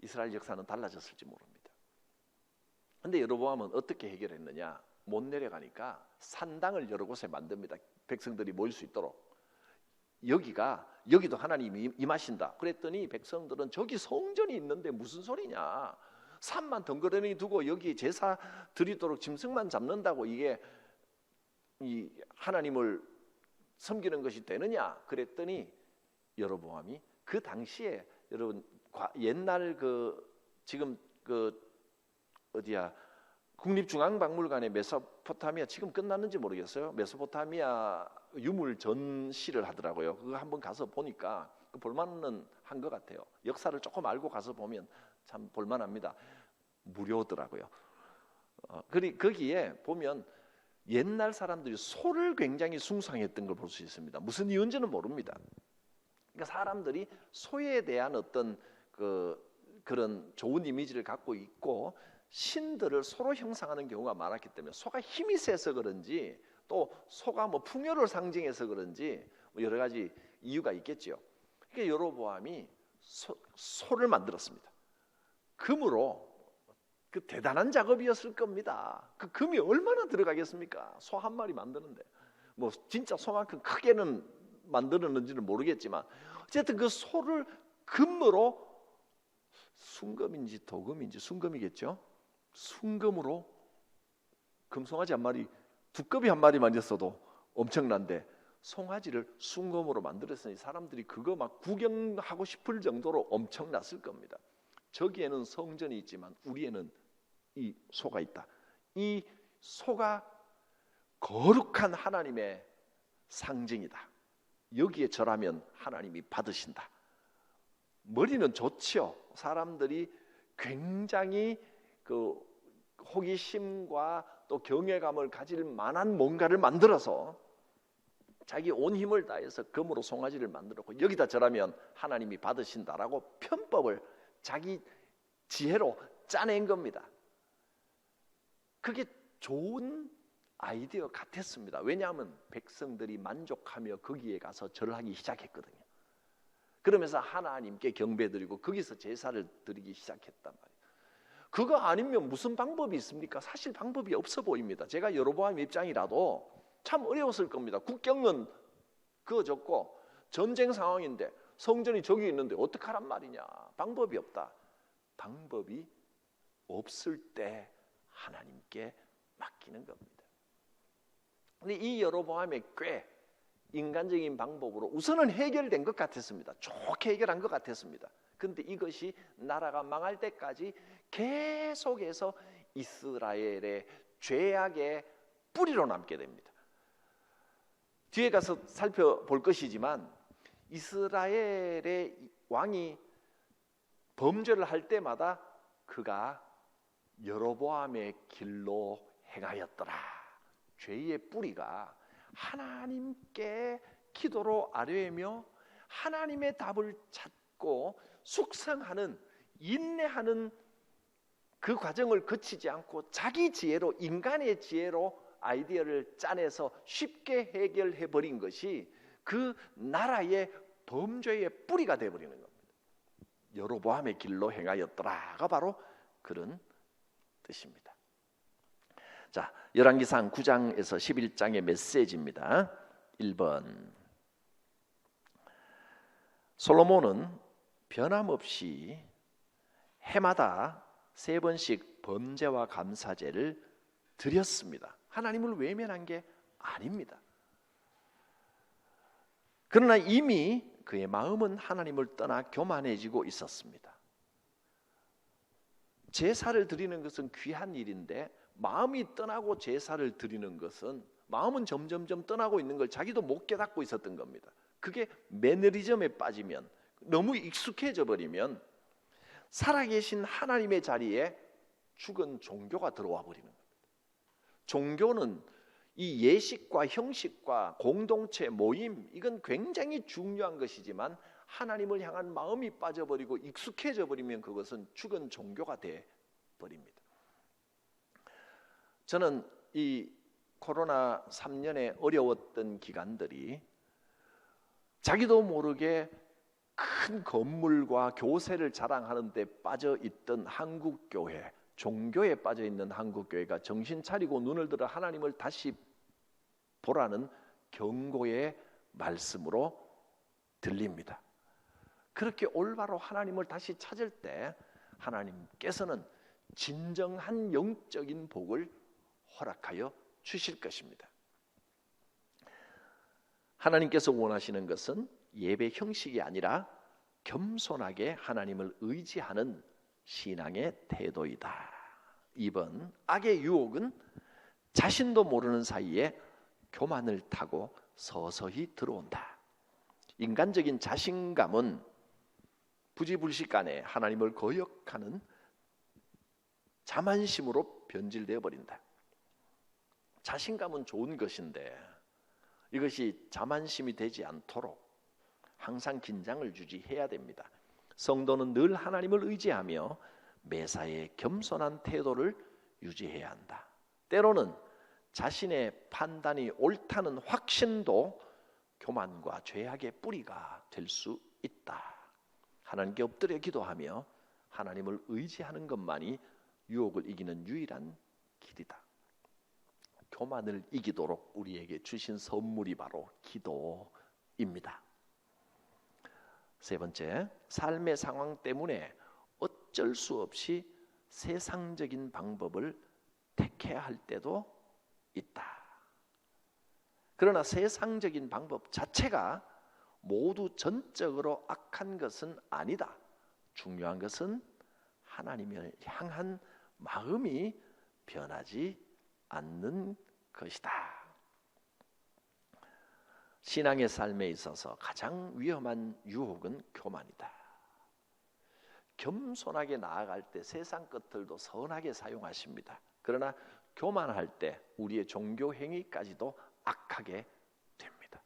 S1: 이스라엘 역사는 달라졌을지 모릅니다. 그런데 여로보암은 어떻게 해결했느냐? 못 내려가니까 산당을 여러 곳에 만듭니다. 백성들이 모일 수 있도록. 여기도 하나님이 임하신다. 그랬더니 백성들은 저기 성전이 있는데 무슨 소리냐? 산만 덩그러니 두고 여기 제사 드리도록 짐승만 잡는다고 이게 이 하나님을 섬기는 것이 되느냐? 그랬더니 여로보암이 그 당시에, 여러분 옛날 지금 어디야, 국립중앙박물관의 메소포타미아, 지금 끝났는지 모르겠어요. 메소포타미아 유물 전시를 하더라고요. 그거 한번 가서 보니까 볼만은 한 것 같아요. 역사를 조금 알고 가서 보면 참 볼만합니다. 무료더라고요. 거기에 보면 옛날 사람들이 소를 굉장히 숭상했던 걸 볼 수 있습니다. 무슨 이유인지는 모릅니다. 그러니까 사람들이 소에 대한 어떤 그런 좋은 이미지를 갖고 있고 신들을 소로 형상하는 경우가 많았기 때문에 소가 힘이 세서 그런지 또 소가 뭐 풍요를 상징해서 그런지 뭐 여러 가지 이유가 있겠죠. 그러니까 여로보암이 소를 만들었습니다. 금으로. 그 대단한 작업이었을 겁니다. 그 금이 얼마나 들어가겠습니까? 소 한 마리 만드는데 뭐 진짜 소만큼 크게는 만들었는지는 모르겠지만 어쨌든 그 소를 금으로, 순금인지 도금인지 순금이겠죠. 순금으로 금송아지 한 마리, 두꺼비 한 마리만 있어도 엄청난데 송아지를 순금으로 만들었으니 사람들이 그거 막 구경하고 싶을 정도로 엄청났을 겁니다. 저기에는 성전이 있지만 우리에는 이 소가 있다. 이 소가 거룩한 하나님의 상징이다. 여기에 절하면 하나님이 받으신다. 머리는 좋지요. 사람들이 굉장히 그 호기심과 또 경외감을 가질 만한 뭔가를 만들어서 자기 온 힘을 다해서 금으로 송아지를 만들었고 여기다 절하면 하나님이 받으신다라고 편법을 자기 지혜로 짜낸 겁니다. 그게 좋은 아이디어 같았습니다. 왜냐하면 백성들이 만족하며 거기에 가서 절하기 시작했거든요. 그러면서 하나님께 경배드리고 거기서 제사를 드리기 시작했단 말이에요. 그거 아니면 무슨 방법이 있습니까? 사실 방법이 없어 보입니다. 제가 여로보암 입장이라도 참 어려웠을 겁니다. 국경은 그어졌고 전쟁 상황인데 성전이 저기 있는데 어떡하란 말이냐. 방법이 없다. 방법이 없을 때 하나님께 맡기는 겁니다. 근데 이 여로보암의 꽤 인간적인 방법으로 우선은 해결된 것 같았습니다. 좋게 해결한 것 같았습니다. 그런데 이것이 나라가 망할 때까지 계속해서 이스라엘의 죄악의 뿌리로 남게 됩니다. 뒤에 가서 살펴볼 것이지만 이스라엘의 왕이 범죄를 할 때마다 그가 여로보암의 길로 행하였더라. 죄의 뿌리가 하나님께 기도로 아뢰며 하나님의 답을 찾고 숙성하는, 인내하는 그 과정을 거치지 않고 자기 지혜로, 인간의 지혜로 아이디어를 짜내서 쉽게 해결해 버린 것이 그 나라의 범죄의 뿌리가 되어버리는 겁니다. 여로보암의 길로 행하였더라가 바로 그런 뜻입니다. 자, 열왕기상 9장에서 11장의 메시지입니다. 1번, 솔로몬은 변함없이 해마다 3번씩 범죄와 감사제를 드렸습니다. 하나님을 외면한 게 아닙니다. 그러나 이미 그의 마음은 하나님을 떠나 교만해지고 있었습니다. 제사를 드리는 것은 귀한 일인데 마음이 떠나고 제사를 드리는 것은, 마음은 점점점 떠나고 있는 걸 자기도 못 깨닫고 있었던 겁니다. 그게 매너리즘에 빠지면, 너무 익숙해져 버리면 살아계신 하나님의 자리에 죽은 종교가 들어와 버리는 겁니다. 종교는 이 예식과 형식과 공동체 모임, 이건 굉장히 중요한 것이지만 하나님을 향한 마음이 빠져버리고 익숙해져 버리면 그것은 죽은 종교가 돼 버립니다. 저는 이 코로나 3년에 어려웠던 기간들이 자기도 모르게 큰 건물과 교세를 자랑하는 데 빠져있던 한국교회, 종교에 빠져있는 한국교회가 정신 차리고 눈을 들어 하나님을 다시 보라는 경고의 말씀으로 들립니다. 그렇게 올바로 하나님을 다시 찾을 때 하나님께서는 진정한 영적인 복을 허락하여 주실 것입니다. 하나님께서 원하시는 것은 예배 형식이 아니라 겸손하게 하나님을 의지하는 신앙의 태도이다. 2번, 악의 유혹은 자신도 모르는 사이에 교만을 타고 서서히 들어온다. 인간적인 자신감은 부지불식간에 하나님을 거역하는 자만심으로 변질되어 버린다. 자신감은 좋은 것인데 이것이 자만심이 되지 않도록 항상 긴장을 유지해야 됩니다. 성도는 늘 하나님을 의지하며 매사에 겸손한 태도를 유지해야 한다. 때로는 자신의 판단이 옳다는 확신도 교만과 죄악의 뿌리가 될 수 있다. 하나님께 엎드려 기도하며 하나님을 의지하는 것만이 유혹을 이기는 유일한 길이다. 교만을 이기도록 우리에게 주신 선물이 바로 기도입니다. 세 번째, 삶의 상황 때문에 어쩔 수 없이 세상적인 방법을 택해야 할 때도 있다. 그러나 세상적인 방법 자체가 모두 전적으로 악한 것은 아니다. 중요한 것은 하나님을 향한 마음이 변하지 않는 것이다. 신앙의 삶에 있어서 가장 위험한 유혹은 교만이다. 겸손하게 나아갈 때 세상 것들도 선하게 사용하십니다. 그러나 교만할 때 우리의 종교 행위까지도 악하게 됩니다.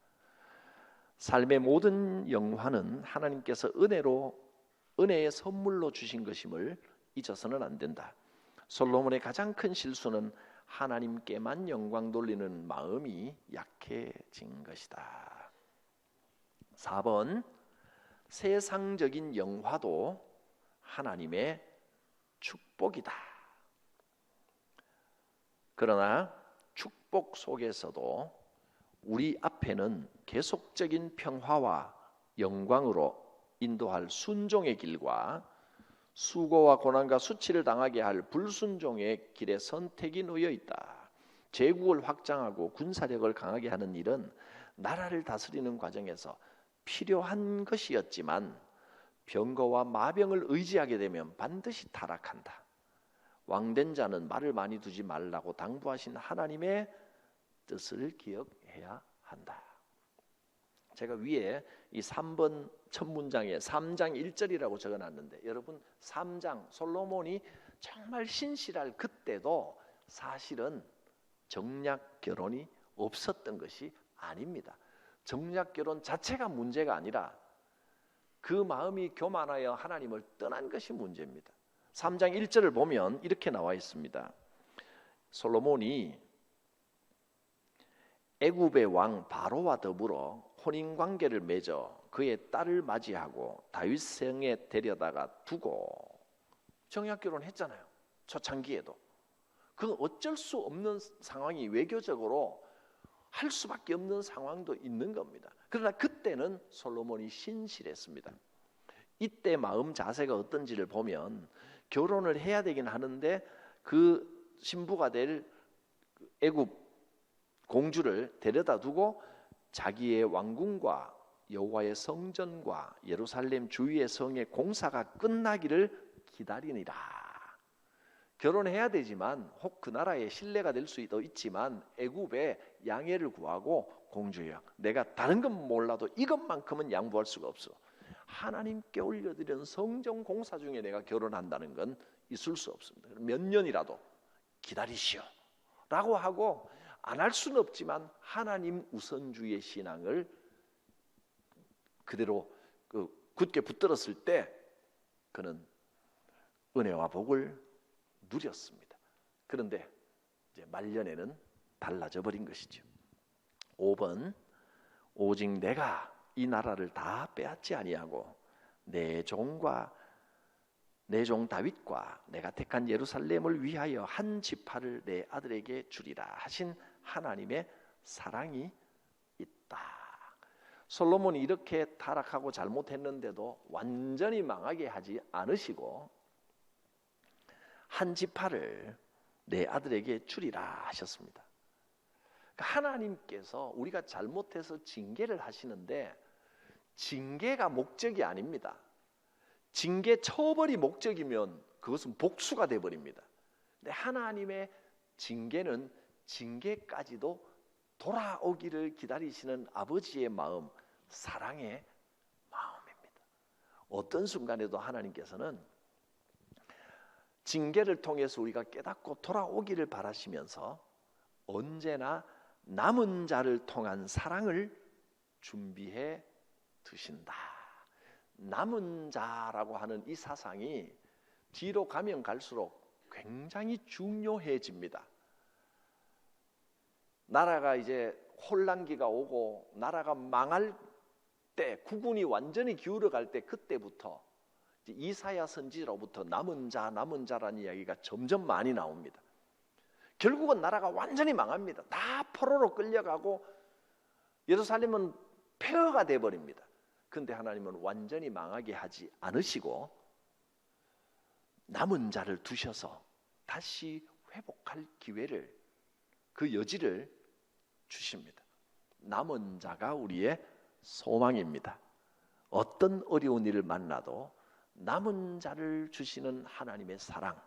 S1: 삶의 모든 영화는 하나님께서 은혜의 선물로 주신 것임을 잊어서는 안 된다. 솔로몬의 가장 큰 실수는 하나님께만 영광 돌리는 마음이 약해진 것이다. 4번, 세상적인 영화도 하나님의 축복이다. 그러나 축복 속에서도 우리 앞에는 계속적인 평화와 영광으로 인도할 순종의 길과 수고와 고난과 수치를 당하게 할 불순종의 길에 선택이 놓여 있다. 제국을 확장하고 군사력을 강하게 하는 일은 나라를 다스리는 과정에서 필요한 것이었지만 병거와 마병을 의지하게 되면 반드시 타락한다. 왕된 자는 말을 많이 두지 말라고 당부하신 하나님의 뜻을 기억해야 한다. 제가 위에 이 3번 첫 문장에 3장 1절이라고 적어놨는데, 여러분 3장 솔로몬이 정말 신실할 그때도 사실은 정략 결혼이 없었던 것이 아닙니다. 정략 결혼 자체가 문제가 아니라 그 마음이 교만하여 하나님을 떠난 것이 문제입니다. 3장 1절을 보면 이렇게 나와 있습니다. 솔로몬이 애굽의 왕 바로와 더불어 혼인 관계를 맺어 그의 딸을 맞이하고 다윗 성에 데려다가 두고, 정략 결혼했잖아요. 초창기에도. 그건 어쩔 수 없는 상황이 외교적으로 할 수밖에 없는 상황도 있는 겁니다. 그러나 그때는 솔로몬이 신실했습니다. 이때 마음 자세가 어떤지를 보면 결혼을 해야 되긴 하는데 그 신부가 될 애굽 공주를 데려다 두고 자기의 왕궁과 여호와의 성전과 예루살렘 주위의 성의 공사가 끝나기를 기다리니라. 결혼해야 되지만 혹 그 나라의 신뢰가 될 수도 있지만 애굽에 양해를 구하고, 공주여 내가 다른 건 몰라도 이것만큼은 양보할 수가 없어. 하나님께 올려드리는 성전 공사 중에 내가 결혼한다는 건 있을 수 없습니다. 몇 년이라도 기다리시오 라고 하고, 안 할 수는 없지만 하나님 우선주의 신앙을 그대로 굳게 붙들었을 때 그는 은혜와 복을 누렸습니다. 그런데 이제 말년에는 달라져 버린 것이죠. 5번, 오직 내가 이 나라를 다 빼앗지 아니하고 내 종 다윗과 내가 택한 예루살렘을 위하여 한 지파를 내 아들에게 주리라 하신 하나님의 사랑이 있다. 솔로몬이 이렇게 타락하고 잘못했는데도 완전히 망하게 하지 않으시고 한 지파를 내 아들에게 주리라 하셨습니다. 그러니까 하나님께서 우리가 잘못해서 징계를 하시는데 징계가 목적이 아닙니다. 징계 처벌이 목적이면 그것은 복수가 되어버립니다. 근데 하나님의 징계는 징계까지도 돌아오기를 기다리시는 아버지의 마음, 사랑의 마음입니다. 어떤 순간에도 하나님께서는 징계를 통해서 우리가 깨닫고 돌아오기를 바라시면서 언제나 남은 자를 통한 사랑을 준비해 두신다. 남은 자라고 하는 이 사상이 뒤로 가면 갈수록 굉장히 중요해집니다. 나라가 이제 혼란기가 오고 나라가 망할 때, 국운이 완전히 기울어갈 때, 그때부터 이사야 선지자로부터 남은 자라는 이야기가 점점 많이 나옵니다. 결국은 나라가 완전히 망합니다. 다 포로로 끌려가고 예루살렘은 폐허가 돼버립니다. 그런데 하나님은 완전히 망하게 하지 않으시고 남은 자를 두셔서 다시 회복할 기회를, 그 여지를 주십니다. 남은 자가 우리의 소망입니다. 어떤 어려운 일을 만나도 남은 자를 주시는 하나님의 사랑,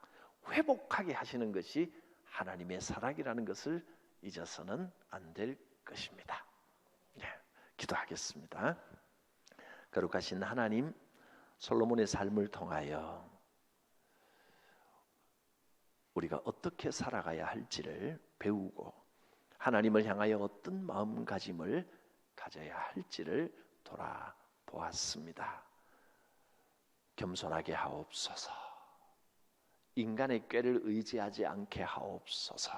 S1: 회복하게 하시는 것이 하나님의 사랑이라는 것을 잊어서는 안 될 것입니다. 네, 기도하겠습니다. 거룩하신 하나님, 솔로몬의 삶을 통하여 우리가 어떻게 살아가야 할지를 배우고 하나님을 향하여 어떤 마음가짐을 가져야 할지를 돌아보았습니다. 겸손하게 하옵소서. 인간의 꾀를 의지하지 않게 하옵소서.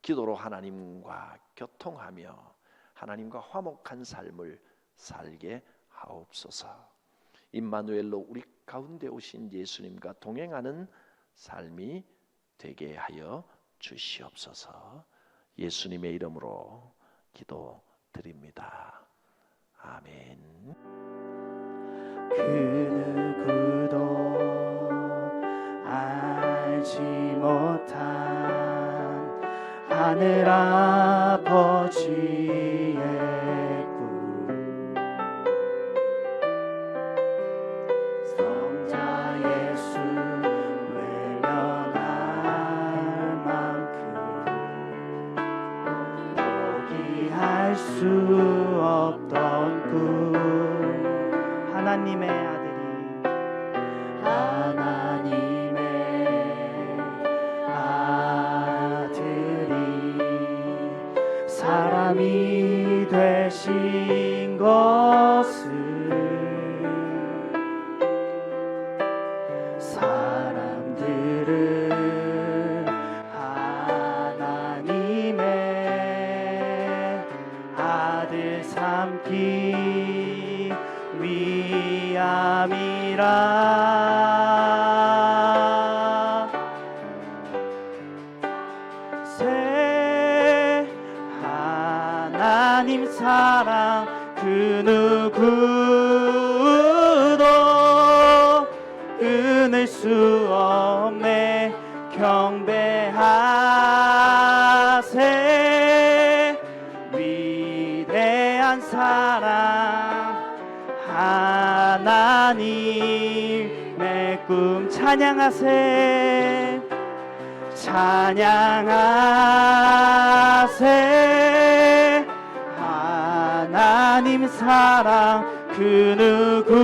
S1: 기도로 하나님과 교통하며 하나님과 화목한 삶을 살게 하옵소서. 임마누엘로 우리 가운데 오신 예수님과 동행하는 삶이 되게 하여 주시옵소서. 예수님의 이름으로 기도드립니다. 아멘.
S2: 그 누구도 알지 못한 하늘 아버지의 꿈, 성자 예수 외면할 만큼 포기할 수 없던 꿈, 하나님의 아들이 사람이 되신 것을 사람들은 하나님의 아들 삼기 위함이라. 새 하나님 사랑 그 누구도 끊을 수 없네. 경배하세 위대한 사랑 하나님의 꿈. 찬양하세 찬양하세 하나님 사랑 그 누구도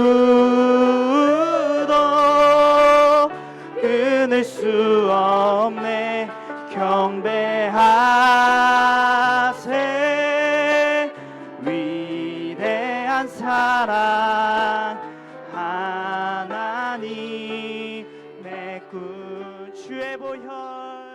S2: 끊을 수 없네. 경배하세 위대한 사랑 하나님의 꿈. 주의 보혈